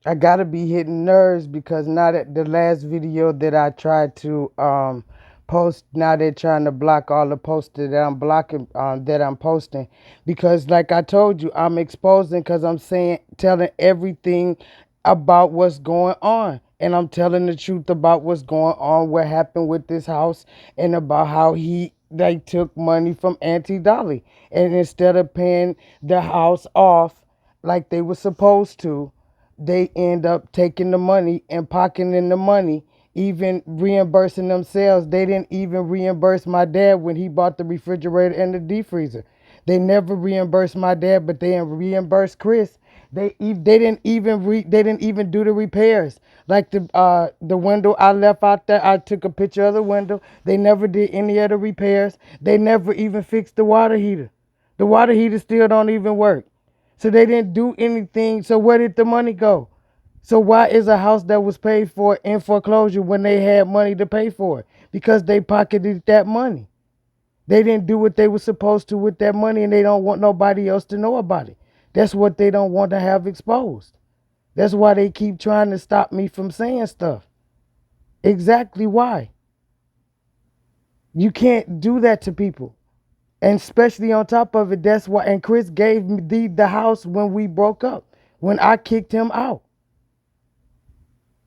I gotta be hitting nerves because now that the last video that I tried to post, now they're trying to block all the posts that I'm blocking, that I'm posting, because like I told you, I'm exposing because I'm saying, telling everything about what's going on. And I'm telling the truth about what's going on, what happened with this house, and about how they took money from Auntie Dolly. And instead of paying the house off like they were supposed to, they end up taking the money and pocketing the money, even reimbursing themselves. They didn't even reimburse my dad when he bought the refrigerator and the deep freezer. They never reimbursed my dad, but they reimbursed Chris. They didn't even do the repairs. Like the window I left out there, I took a picture of the window. They never did any of the repairs. They never even fixed the water heater. The water heater still don't even work. So they didn't do anything. So where did the money go? So why is a house that was paid for in foreclosure when they had money to pay for it? Because they pocketed that money. They didn't do what they were supposed to with that money, and they don't want nobody else to know about it. That's what they don't want to have exposed. That's why they keep trying to stop me from saying stuff. Exactly why. You can't do that to people. And especially on top of it, that's why. And Chris gave me the house when we broke up, when I kicked him out.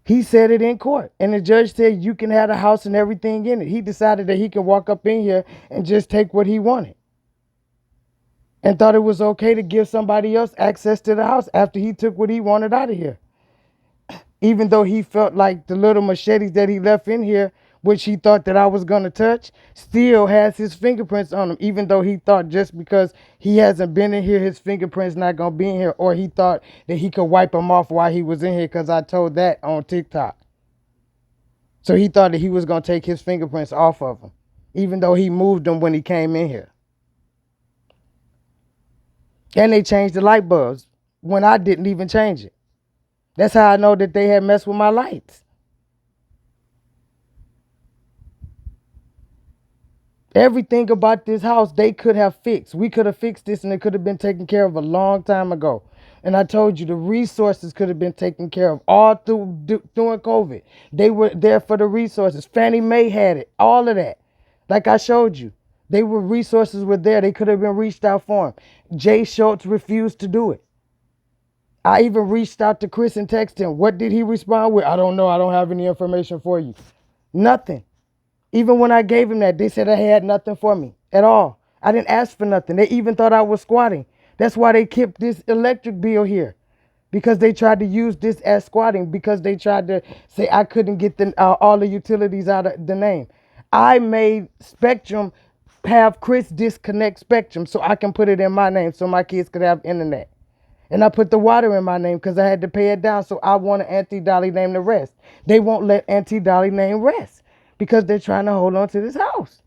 He said it in court. And the judge said you can have the house and everything in it. He decided that he can walk up in here and just take what he wanted. And thought it was okay to give somebody else access to the house after he took what he wanted out of here. Even though he felt like the little machetes that he left in here, which he thought that I was going to touch, still has his fingerprints on them. Even though he thought just because he hasn't been in here, his fingerprints not going to be in here. Or he thought that he could wipe them off while he was in here, because I told that on TikTok. So he thought that he was going to take his fingerprints off of him, even though he moved them when he came in here. And they changed the light bulbs when I didn't even change it. That's how I know that they had messed with my lights. Everything about this house they could have fixed. We could have fixed this and it could have been taken care of a long time ago. And I told you the resources could have been taken care of all during COVID. They were there for the resources. Fannie Mae had it, all of that. Like I showed you, resources were there. They could have been reached out for him. Jay Schultz refused to do it. I even reached out to Chris and texted him. What did he respond with? I don't know. I don't have any information for you. Nothing. Even when I gave him that, they said I had nothing for me at all. I didn't ask for nothing. They even thought I was squatting. That's why they kept this electric bill here, because they tried to use this as squatting, because they tried to say I couldn't get all the utilities out of the name. I made Spectrum have Chris disconnect Spectrum so I can put it in my name so my kids could have internet. And I put the water in my name because I had to pay it down. So I wanted Auntie Dolly name to rest. They won't let Auntie Dolly name rest because they're trying to hold on to this house.